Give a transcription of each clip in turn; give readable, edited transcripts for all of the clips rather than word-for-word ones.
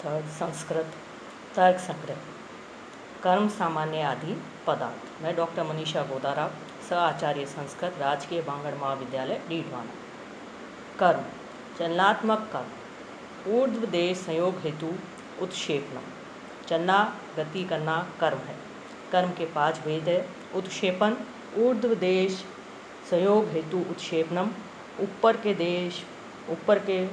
Third Sanskrit तर्क संग्रह कर्म सामान्य आदि पदार्थ। मैं डॉक्टर मनीषा गोदारा, सह आचार्य संस्कृत, राजकीय बांगड़ महाविद्यालय डीडवाना। कर्म चलनात्मक कर्म ऊर्ध्व देश संयोग हेतु उत्क्षेपणम। चलना गति करना कर्म है। कर्म के 5 भेद है। उत्क्षेपण ऊर्ध्व देश संयोग हेतु उत्क्षेपणम। ऊपर के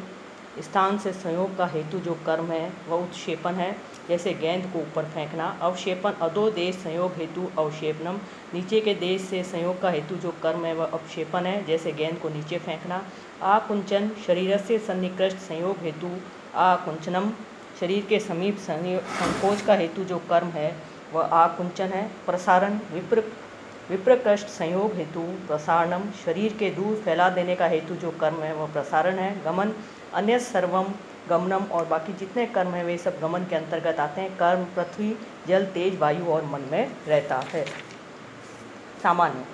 स्थान से संयोग का हेतु जो कर्म है वह उत्क्षेपण है, जैसे गेंद को ऊपर फेंकना। अवक्षेपण अधो देश संयोग हेतु अवक्षेपणम। नीचे के देश से संयोग का हेतु जो कर्म है वह अवक्षेपण है, जैसे गेंद को नीचे फेंकना। आकुंचन शरीर से सन्निकृष्ट संयोग हेतु आकुंचनम। शरीर के समीप संकोच का हेतु जो कर्म है वह आकुंचन है। प्रसारण विप्रकृष्ट संयोग हेतु प्रसारणम। शरीर के दूर फैला देने का हेतु जो कर्म है वह प्रसारण है। गमन अन्य सर्वम गमनम, और बाकी जितने कर्म हैं वे सब गमन के अंतर्गत आते हैं। कर्म पृथ्वी जल तेज वायु और मन में रहता है। सामान्य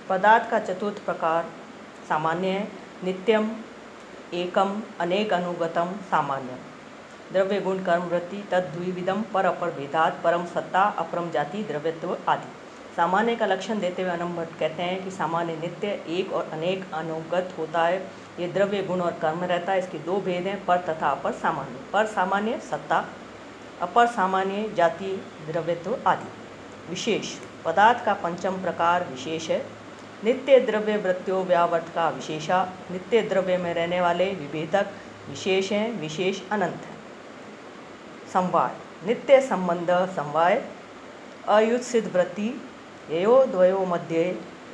पदार्थ का चतुर्थ प्रकार सामान्य है। नित्यम एकम अनेक अनुगतम सामान्य। द्रव्य गुण कर्म वृत्ति तद्विविधम पर अपर भेदात परम सत्ता अपरम जाति द्रव्यत्व आदि। सामान्य का लक्षण देते हुए अनम भट्ट कहते हैं कि सामान्य नित्य एक और अनेक अनुगत होता है। ये द्रव्य गुण और कर्म रहता है। इसके 2 भेद हैं, पर तथा अपर सामान्य। पर सामान्य सत्ता, अपर सामान्य जाति द्रव्यत्व आदि। विशेष पदार्थ का पंचम प्रकार विशेष है। नित्य द्रव्य वृत्तियों व्यावर्त का विशेषा। नित्य द्रव्य में रहने वाले विभेदक विशेष हैं, विशेष अनंत है। समवाय नित्य संबंध समवाय अयुत्सित वृत्ति यो द्वयो मध्ये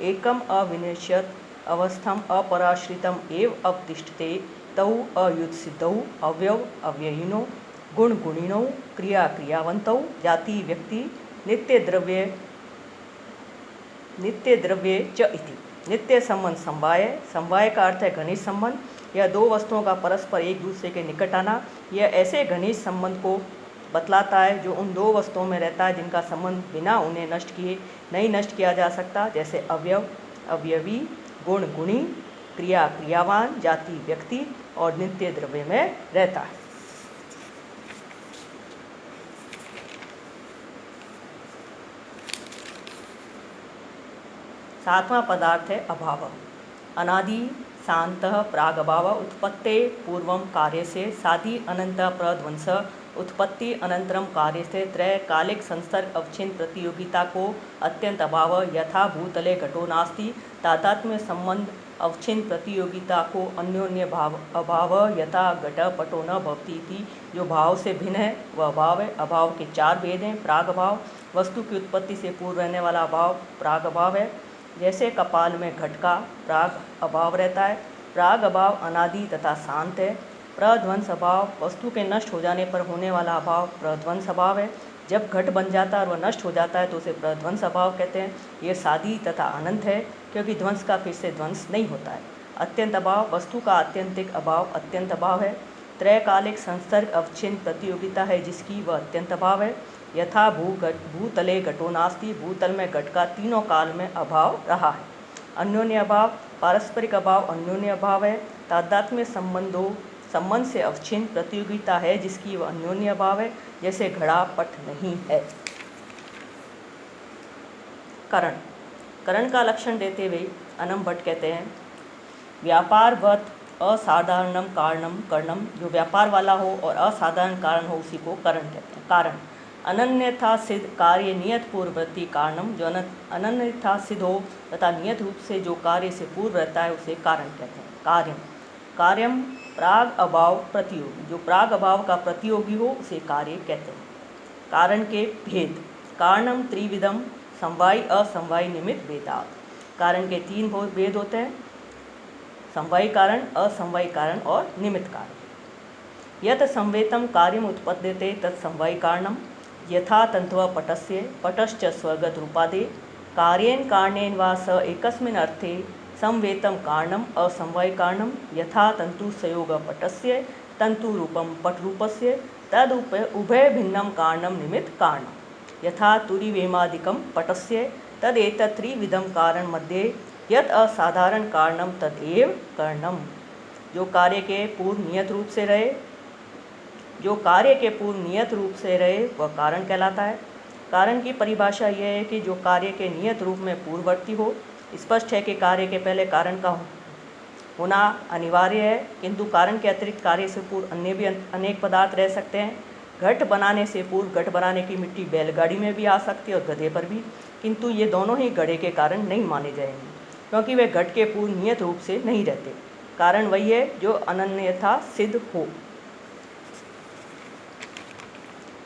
एकम अविनिश्चित अवस्थम अपराश्रितम एव अवतिष्ठते तौ अयुत्सितौ अवयव अव्ययिनो गुण गुणिनौ क्रिया क्रियावन्तौ जाति व्यक्ति नित्य द्रव्ये च इति। नित्य संबंध समवाय। समवाय का अर्थ है घनिष्ठ संबंध। यह 2 वस्तुओं का परस्पर एक दूसरे के निकट आना। यह ऐसे घनिष्ठ संबंध को बतलाता है जो उन 2 वस्तुओं में रहता है जिनका संबंध बिना उन्हें नष्ट किए नहीं नष्ट किया जा सकता, जैसे अवयव अवयवी, गुण गुणी, क्रिया क्रियावान, जाति व्यक्ति और नित्य द्रव्य में रहता है। सातवां पदार्थ है अभाव। अनादि शांत प्राग अभाव उत्पत्ते पूर्वम कार्य से साधि अनंत प्रध्वंस उत्पत्ति अनंतरम कार्य से त्रैकालिक संसर्ग अवच्छिन्न प्रतियोगिता को अत्यंत अभाव। यथा भूतले घटो नास्ति तादात्म्य संबंध अवच्छिन्न प्रतियोगिता को अन्योन्य भाव अभाव। यथा घट पटो न भवति इति। जो भाव से भिन्न है वह अभाव है। अभाव के 4 भेद हैं। प्राग अभाव वस्तु की उत्पत्ति से पूर्व रहने वाला अभाव प्राग अभाव है, जैसे कपाल में घट का प्राग अभाव रहता है। प्राग अभाव अनादि तथा शांत है। प्रध्वंस अभाव वस्तु के नष्ट हो जाने पर होने वाला अभाव प्रध्वंस अभाव है। जब घट बन जाता है और वह नष्ट हो जाता है तो उसे प्रध्वंस अभाव कहते हैं। ये सादी तथा अनंत है, क्योंकि ध्वंस का फिर से ध्वंस नहीं होता है। अत्यंत अभाव वस्तु का आत्यंतिक अभाव अत्यंत अभाव है। त्रैकालिक संसर्ग अवच्छिन्न प्रतियोगिता है जिसकी वह अत्यंत अभाव है। यथा भूतले घटो नास्ति भूतल में घट का तीनों काल में अभाव रहा है। अन्योन्य अभाव पारस्परिक अभाव अन्योन्य अभाव है। तादात्म्य संबंध से अवच्छिन्न प्रतियोगिता है जिसकी वह अन्योन्य अभाव है, जैसे घड़ा पट नहीं है। करण का लक्षण देते हुए अनम भट्ट कहते हैं व्यापारवत असाधारणम कारणम करणम। जो व्यापार वाला हो और असाधारण कारण हो उसी को करण कहते हैं। कारण अनन्यथा सिद्ध कार्य नियत पूर्ववर्ती कारणम। जो अनन्यथा सिद्ध हो तथा नियत रूप से जो कार्य से पूर्व रहता है उसे कारण कहते हैं। कार्यम प्राग अभाव प्रतियोगी। जो प्राग अभाव का प्रतियोगी हो उसे कार्य कहते हैं। कारण के भेद कारणम त्रिविधम समवायी असमवायी निमित्त भेदात। कारण के 3 भेद होते हैं, समवायी कारण, असमवायी कारण और निमित्त कारण। यत संवेतम कार्यम उत्पद्यते तत्समवायी कारणम। यथा तंत्व पटस्य पटश्च स्वगत रूपादे कार्येन कारणेन वा स एकस्मिन् अर्थे संवेतम कारणम असमवायी कारणम। यथा तंतु संयोग पटस्य तंतु रूपम पट रूपस्य तद उभय भिन्नम कारणम निमित्त कारणम। यथा तुरीवेमादिकम पटस्य तदेतत् त्रिविधम कारण मध्ये यत् असाधारण कारणम तदेव कारणम। जो कार्य के पूर्व नियत रूप से रहे, जो कार्य के पूर्व नियत रूप से रहे वह कारण कहलाता है। कारण की परिभाषा यह है कि जो कार्य के नियत रूप में पूर्ववर्ती हो। स्पष्ट है कि कार्य के पहले कारण का होना अनिवार्य है, किंतु कारण के अतिरिक्त कार्य से पूर्व अन्य भी अनेक पदार्थ रह सकते हैं। घट बनाने से पूर्व घट बनाने की मिट्टी बैलगाड़ी में भी आ सकती है और गधे पर भी, किंतु ये दोनों ही घड़े के कारण नहीं माने जाएंगे, क्योंकि वे घट के पूर्व नियत रूप से नहीं रहते। कारण वही है जो अनन्यथा सिद्ध हो।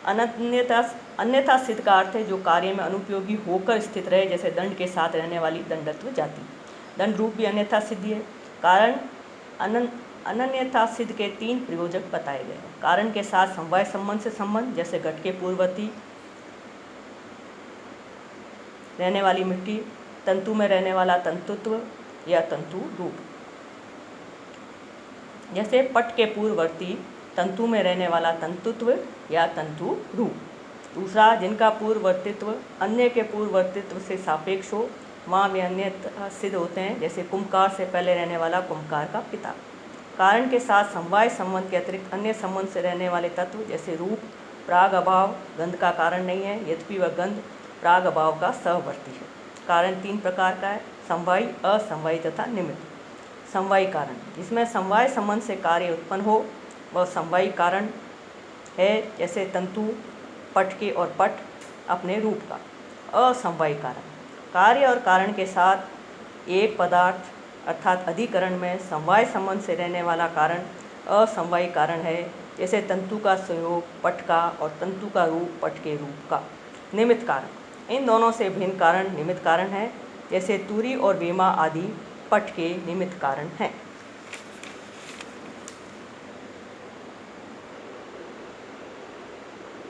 अन्यथा सिद्ध का अर्थ है जो कार्य में अनुपयोगी होकर स्थित रहे, जैसे दंड के साथ रहने वाली दंडत्व जाति। दंड रूप भी अन्यथा सिद्धि है। कारण अनन्यथा सिद्ध के 3 प्रयोजक बताए गए हैं। कारण के साथ समवाय संबंध से संबंध, जैसे घट के पूर्ववर्ती रहने वाली मिट्टी, तंतु में रहने वाला तंतुत्व या तंतु रूप, जैसे पट के पूर्ववर्ती तंतु में रहने वाला तंतुत्व या तंतु रूप। दूसरा, जिनका पूर्ववर्तित्व अन्य के पूर्ववर्तित्व से सापेक्ष हो, वहाँ वे अन्यथा सिद्ध होते हैं, जैसे कुम्भकार से पहले रहने वाला कुम्भकार का पिता। कारण के साथ समवाय संबंध के अतिरिक्त अन्य संबंध से रहने वाले तत्व, जैसे रूप प्राग अभाव गंध का कारण नहीं है, यद्यपि वह गंध प्राग अभाव का सहवर्ती है। कारण 3 प्रकार का है, समवायी, असमवायी तथा निमित्त। समवायी कारण, जिसमें समवाय संबंध से कार्य उत्पन्न हो, वह समवायी कारण है, जैसे तंतु पट के और पट अपने रूप का। असमवायी कारण, कार्य और कारण के साथ एक पदार्थ अर्थात अधिकरण में समवाय संबंध से रहने वाला कारण असमवायी कारण है, जैसे तंतु का संयोग पट का और तंतु का रूप पट के रूप का। निमित्त कारण, इन दोनों से भिन्न कारण निमित्त कारण है, जैसे तुरी और वेमा आदि पट के निमित्त कारण हैं।